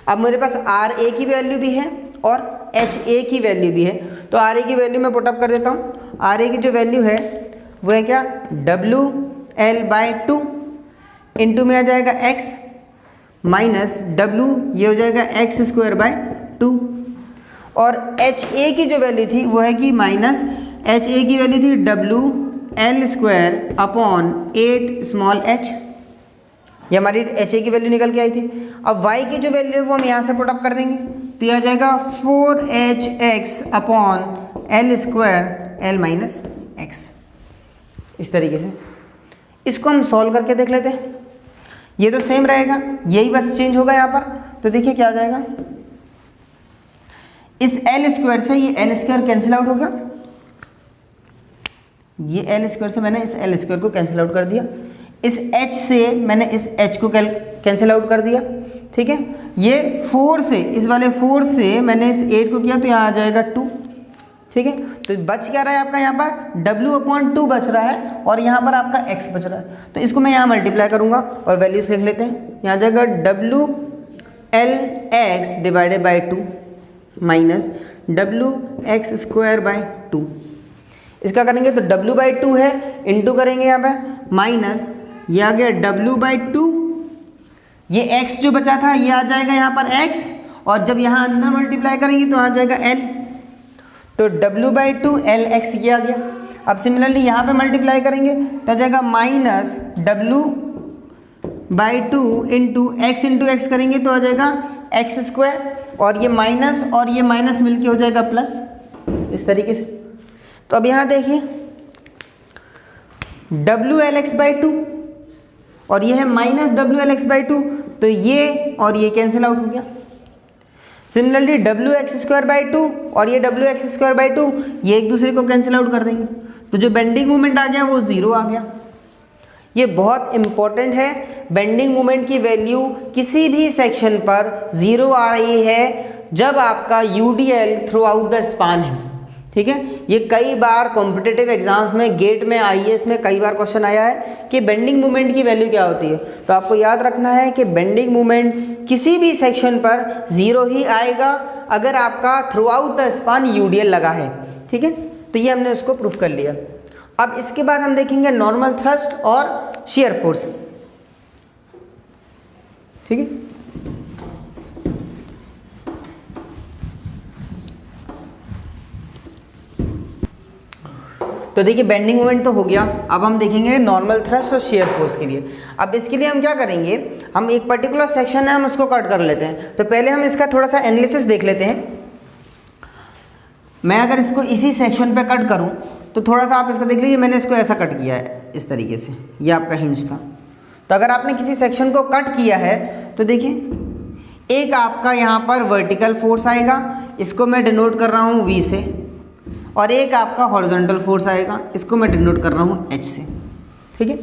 अब मेरे पास RA की वैल्यू भी है और HA की वैल्यू भी है, तो RA की वैल्यू मैं पुटअप कर देता हूँ। RA की जो वैल्यू है वो है क्या, WL बाय 2 इंटू में आ जाएगा x माइनस W, ये हो जाएगा x स्क्वायर बाय 2, और HA की जो वैल्यू थी वो है कि माइनस HA की वैल्यू थी WL square upon 8 small h, ये हमारी HA की वैल्यू निकल के आई थी। अब y की जो वैल्यू है वो हम यहाँ से पुटअप कर देंगे, तो यह आ जाएगा 4hx upon L square L minus x, इस तरीके से। इसको हम सॉल्व करके देख लेते हैं, ये तो सेम रहेगा, यही बस चेंज होगा यहाँ पर। तो देखिए क्या आ जाएगा, इस L स्क्वायर से ये L स्क्वायर कैंसिल आउट हो गया, ये L स्क्वायर से मैंने इस L स्क्वायर को कैंसिल आउट कर दिया, इस H से मैंने इस H को कैंसिल आउट कर दिया, ठीक है। ये 4 से, इस वाले 4 से मैंने इस 8 को किया, तो यहाँ आ जाएगा 2, ठीक है। तो बच क्या रहा है आपका, यहाँ पर W अपॉन 2 बच रहा है और यहाँ पर आपका x बच रहा है, तो इसको मैं यहाँ मल्टीप्लाई करूँगा और वैल्यूज लिख लेते हैं। यहाँ आ जाएगा WLx divided by 2 minus WX square by 2, इसका करेंगे तो W बाई 2 है, इंटू करेंगे यहाँ पे माइनस, ये आ गया W बाई 2, ये x जो बचा था ये आ जाएगा यहाँ पर x, और जब यहाँ अंदर मल्टीप्लाई करेंगे तो आ जाएगा L, तो W बाई 2 LX ये आ गया। अब सिमिलरली यहाँ पे मल्टीप्लाई करेंगे तो आ जाएगा minus W by 2 into x करेंगे तो आ जाएगा x स्क्वायर, और ये माइनस मिलके हो जाएगा प्लस, इस तरीके से। तो अब यहाँ देखिए WLX बाई 2 और ये है माइनस WLX बाई 2, तो ये और ये कैंसिल आउट हो गया। सिमिलरली WX स्क्वायर बाई 2 और ये WX स्क्वायर बाई 2 ये एक दूसरे को कैंसिल आउट कर देंगे, तो जो बेंडिंग मोमेंट आ गया वो 0 आ गया। ये बहुत इंपॉर्टेंट है, बेंडिंग मोमेंट की वैल्यू किसी भी सेक्शन पर 0 आ रही है जब आपका UDL through out the span है, ठीक है। ये कई बार कॉम्पिटिटिव एग्जाम्स में, गेट में, IAS में कई बार क्वेश्चन आया है कि बेंडिंग मोमेंट की वैल्यू क्या होती है, तो आपको याद रखना है कि बेंडिंग मोमेंट किसी भी सेक्शन पर 0 ही आएगा अगर आपका through out the span UDL लगा है, ठीक है। तो ये हमने उसको प्रूफ कर लिया। अब इसके बाद हम देखेंगे नॉर्मल थ्रस्ट और शियर फोर्स, ठीक है। तो देखिए बेंडिंग मोमेंट तो हो गया, अब हम देखेंगे नॉर्मल थ्रस्ट और शियर फोर्स के लिए। अब इसके लिए हम क्या करेंगे, हम एक पर्टिकुलर सेक्शन है हम उसको कट कर लेते हैं। तो पहले हम इसका थोड़ा सा एनालिसिस देख लेते हैं। मैं अगर इसको इसी सेक्शन पे कट करूं तो थोड़ा सा आप इसको देख लीजिए, मैंने इसको ऐसा कट किया है इस तरीके से, ये आपका हिंज था। तो अगर आपने किसी सेक्शन को कट किया है तो देखिए एक आपका यहाँ पर वर्टिकल फोर्स आएगा, इसको मैं डिनोट कर रहा हूँ V से, और एक आपका हॉरिजॉन्टल फोर्स आएगा, इसको मैं डिनोट कर रहा हूँ H से, ठीक है।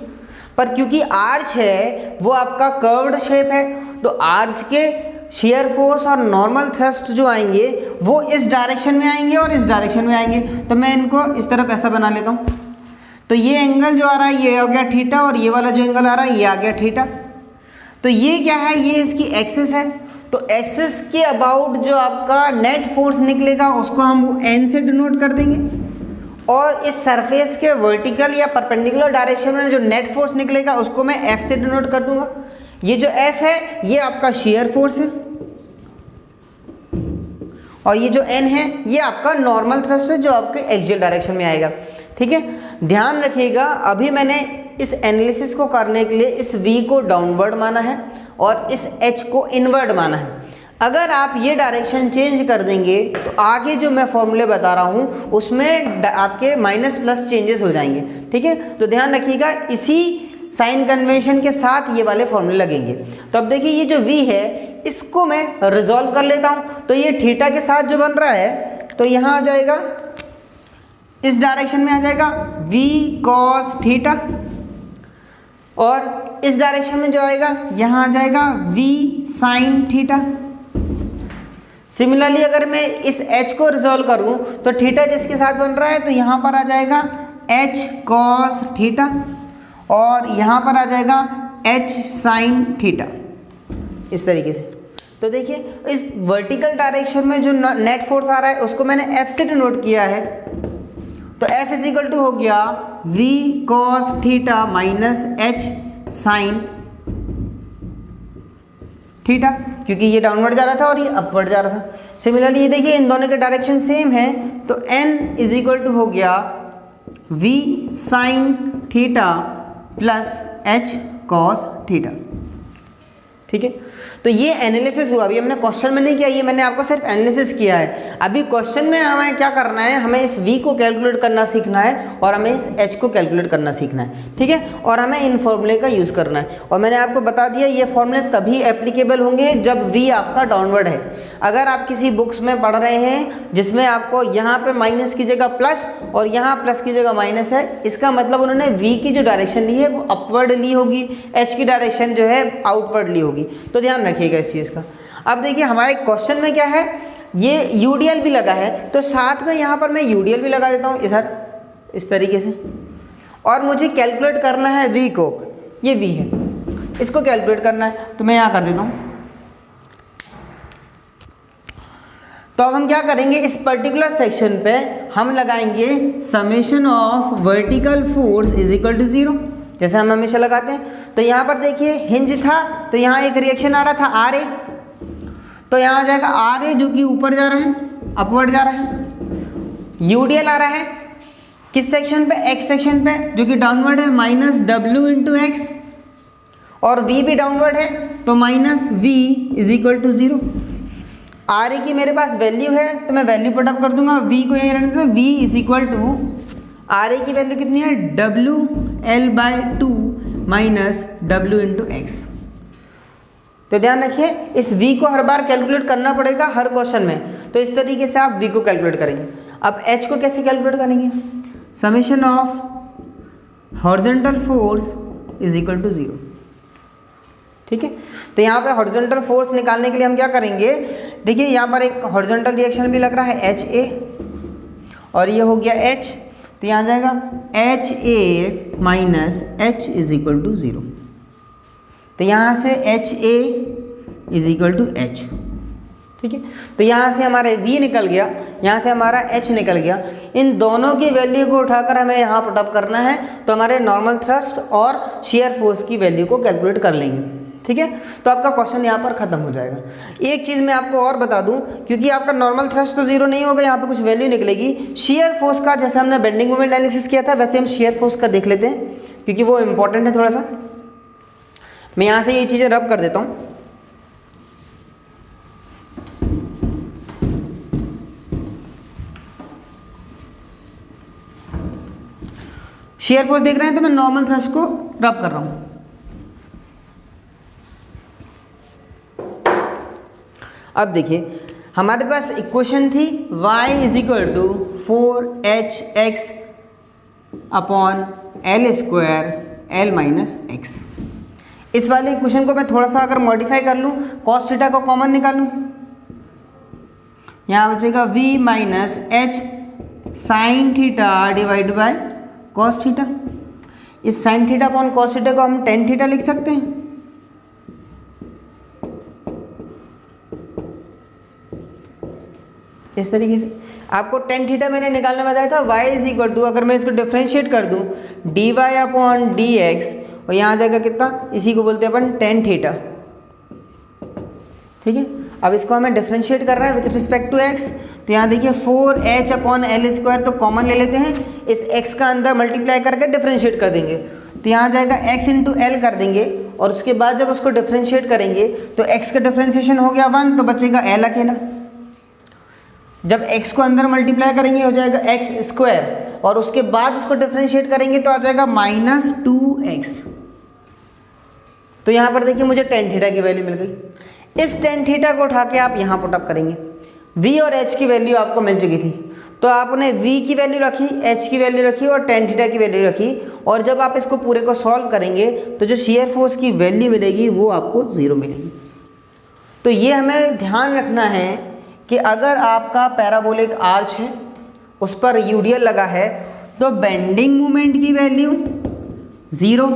पर क्योंकि आर्च है वो आपका कर्व्ड शेप है, तो आर्च के शियर फोर्स और नॉर्मल थ्रस्ट जो आएंगे वो इस डायरेक्शन में आएंगे और इस डायरेक्शन में आएंगे। तो मैं इनको इस तरफ ऐसा बना लेता हूँ, तो ये एंगल जो आ रहा है ये हो गया थीटा, और ये वाला जो एंगल आ रहा है ये आ गया थीटा। तो ये क्या है, ये इसकी एक्सिस है, तो एक्सिस के अबाउट जो आपका नेट फोर्स निकलेगा उसको हम N से डिनोट कर देंगे, और इस सरफेस के वर्टिकल या परपेंडिकुलर डायरेक्शन में जो नेट फोर्स निकलेगा उसको मैं F से डिनोट कर दूंगा। ये जो F है ये आपका शियर फोर्स है, और ये जो N है ये आपका नॉर्मल थ्रस्ट है जो आपके एक्सियल डायरेक्शन में आएगा, ठीक है। ध्यान रखिएगा अभी मैंने इस एनालिसिस को करने के लिए इस V को डाउनवर्ड माना है और इस H को इनवर्ड माना है। अगर आप ये डायरेक्शन चेंज कर देंगे तो आगे जो मैं फॉर्मूले बता रहा हूँ उसमें आपके माइनस प्लस चेंजेस हो जाएंगे, ठीक है। तो ध्यान रखिएगा इसी साइन कन्वेंशन के साथ ये वाले फॉर्मूले लगेंगे। तो अब देखिए ये जो v है इसको मैं रिजॉल्व कर लेता हूँ। तो ये थीटा के साथ जो बन रहा है तो यहाँ आ जाएगा, इस डायरेक्शन में आ जाएगा v cos थीटा, और इस डायरेक्शन में जो आएगा यहाँ आ जाएगा v sin थीटा। सिमिलरली अगर मैं इस h को रिजॉल्व करूँ तो थीटा जिसके साथ बन रहा है तो यहाँ पर आ जाएगा h cos थीटा, और यहाँ पर आ जाएगा h sin थीटा, इस तरीके से। तो देखिए इस वर्टिकल डायरेक्शन में जो नेट फोर्स आ रहा है उसको मैंने F से डिनोट किया है। तो F इज इक्वल टू हो गया v cos theta minus h sin theta, क्योंकि ये डाउनवर्ड जा रहा था और ये अपवर्ड जा रहा था। सिमिलरली ये देखिए इन दोनों के डायरेक्शन सेम है, तो n इज इक्वल टू हो गया v sin theta plus h cos theta. ठीक है, तो ये एनालिसिस हुआ। अभी हमने क्वेश्चन में नहीं किया, ये मैंने आपको सिर्फ एनालिसिस किया है। अभी क्वेश्चन में हमें क्या करना है, हमें इस v को कैलकुलेट करना सीखना है और हमें इस h को कैलकुलेट करना सीखना है। ठीक है, और हमें इन फॉर्मूले का यूज़ करना है। और मैंने आपको बता दिया ये फॉर्मूले तभी एप्लीकेबल होंगे जब v आपका डाउनवर्ड है। अगर आप किसी बुक्स में पढ़ रहे हैं जिसमें आपको यहाँ पे माइनस की जगह प्लस और यहाँ प्लस की जगह माइनस है, इसका मतलब उन्होंने v की जो डायरेक्शन ली है वो अपवर्ड ली होगी, h की डायरेक्शन जो है आउटवर्ड ली होगी। तो ध्यान रखिएगा इस चीज़ का। अब देखिए हमारे क्वेश्चन में क्या है, ये यूडीएल भी लगा है, तो साथ में यहाँ पर मैं यूडीएल भी लगा देता हूँ इधर इस तरीके से। और मुझे कैलकुलेट करना है v को, ये v है, इसको कैलकुलेट करना है, तो मैं यहाँ कर देता हूँ। तो अब हम क्या करेंगे, इस पर्टिकुलर सेक्शन पे हम लगाएंगे summation of vertical force is equal to 0, जैसे हम हमेशा लगाते हैं। तो यहाँ पर देखिए हिंज था, तो यहाँ एक रिएक्शन आ रहा था आर ए, तो यहाँ आ जाएगा आर ए जो कि ऊपर जा रहा है, अपवर्ड जा रहा है। यूडीएल आ रहा है किस सेक्शन पे, एक्स सेक्शन पे, जो कि डाउनवर्ड है, माइनस डब्ल्यू इंटू एक्स, और v भी डाउनवर्ड है तो minus v is equal to 0। R A की मेरे पास वैल्यू है तो मैं वैल्यू पुट अप कर दूंगा, v को यही रहने देता हूं, v is equal to R A की वैल्यू कितनी है, W L by two minus W into X. तो ध्यान रखिए इस v को हर बार कैलकुलेट करना पड़ेगा हर क्वेश्चन में, तो इस तरीके से आप v को कैलकुलेट करेंगे। अब h को कैसे कैलकुलेट करेंगे, summation of horizontal force is equal to 0। ठीक है, तो यहाँ पे हॉरिजॉन्टल फोर्स निकालने के लिए हम क्या करेंगे, देखिए यहाँ पर एक हॉरिजॉन्टल रिएक्शन भी लग रहा है एच ए, और ये हो गया h, तो यहाँ जाएगा H A minus H is equal to 0। तो यहाँ से H A is equal to H. ठीक है, तो यहाँ से हमारा v निकल गया, यहाँ से हमारा h निकल गया। इन दोनों की वैल्यू को उठाकर हमें यहाँ पुट अप करना है, तो हमारे नॉर्मल थ्रस्ट और शेयर फोर्स की वैल्यू को कैलकुलेट कर लेंगे। ठीक है, तो आपका क्वेश्चन यहाँ पर खत्म हो जाएगा। एक चीज़ मैं आपको और बता दूं, क्योंकि आपका नॉर्मल थ्रस्ट तो 0 नहीं होगा, यहाँ पे कुछ वैल्यू निकलेगी। शेयर फोर्स का जैसे हमने बेंडिंग मोमेंट एनालिसिस किया था वैसे हम शेयर फोर्स का देख लेते हैं, क्योंकि वो इंपॉर्टेंट है थोड़ा सा। मैं यहाँ से ये चीज़ें रब कर देता हूँ। शेयर फोर्स देख रहे हैं तो मैं नॉर्मल थ्रस्ट को रब कर रहा हूँ। अब देखिए हमारे पास इक्वेशन थी y is equal to 4hx upon L square L minus X. इस वाले इक्वेशन को मैं थोड़ा सा अगर मॉडिफाई कर लूँ, कॉस थीटा को कॉमन निकालूँ, यहाँ बचेगा v minus h sine theta divide by cos theta. इस sine theta upon cos theta को हम टेन थीटा लिख सकते हैं। इस तरीके से आपको टेन थीटा मैंने निकालने बताया था। y इज इक्वल टू, अगर मैं इसको डिफ्रेंशिएट कर दूं, D Y upon D X, और यहाँ आ जाएगा कितना, इसी को बोलते हैं अपन टेन थीटा। ठीक है, अब इसको हमें डिफ्रेंशिएट कर रहा है विथ रिस्पेक्ट टू x, तो यहाँ देखिए 4h अपॉन एल स्क्वायर तो कॉमन ले लेते हैं, इस x का अंदर मल्टीप्लाई करके डिफ्रेंशिएट कर देंगे, तो यहाँ आ जाएगा x इंटू एल कर देंगे, और उसके बाद जब उसको डिफ्रेंशिएट करेंगे तो x का डिफ्रेंशिएशन हो गया 1, तो बचेगा l अकेला। जब x को अंदर मल्टीप्लाई करेंगे हो जाएगा x स्क्वायर, और उसके बाद उसको डिफ्रेंशिएट करेंगे तो आ जाएगा -2x। तो यहाँ पर देखिए मुझे टेन थीटा की वैल्यू मिल गई। इस टेन थीटा को उठा के आप यहाँ पुटअप करेंगे। v और h की वैल्यू आपको मिल चुकी थी, तो आपने v की वैल्यू रखी, h की वैल्यू रखी और टेन थीटा की वैल्यू रखी, और जब आप इसको पूरे को सॉल्व करेंगे तो जो शेयर फोर्स की वैल्यू मिलेगी वो आपको 0 मिलेगी। तो ये हमें ध्यान रखना है कि अगर आपका पैराबोलिक आर्च है, उस पर यूडियल लगा है, तो बेंडिंग मोमेंट की वैल्यू 0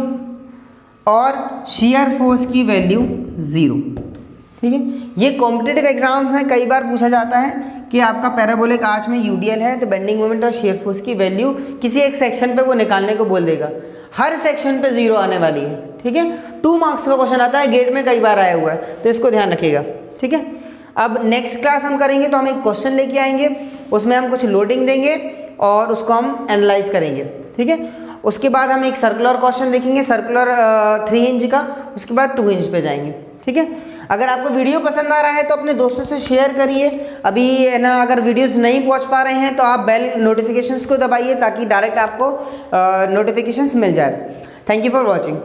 और शेयर फोर्स की वैल्यू 0। ठीक है, ये कॉम्पिटिटिव एग्जाम में कई बार पूछा जाता है कि आपका पैराबोलिक आर्च में यूडीएल है तो बेंडिंग मोमेंट और शेयर फोर्स की वैल्यू किसी एक सेक्शन पे वो निकालने को बोल देगा। हर सेक्शन पे 0 आने वाली है। ठीक है, 2 मार्क्स का क्वेश्चन आता है, गेट में कई बार आया हुआ है, तो इसको ध्यान रखिएगा। ठीक है, अब नेक्स्ट क्लास हम करेंगे तो हम एक क्वेश्चन लेके आएंगे, उसमें हम कुछ लोडिंग देंगे और उसको हम एनालाइज करेंगे। ठीक है, उसके बाद हम एक सर्कुलर क्वेश्चन देखेंगे, सर्कुलर 3 इंच का, उसके बाद 2 इंच पे जाएंगे। ठीक है, अगर आपको वीडियो पसंद आ रहा है तो अपने दोस्तों से शेयर करिए। अभी है ना, अगर वीडियोस नहीं पहुंच पा रहे हैं तो आप बेल नोटिफिकेशंस को दबाइए ताकि डायरेक्ट आपको नोटिफिकेशंस मिल जाए। Thank you for watching.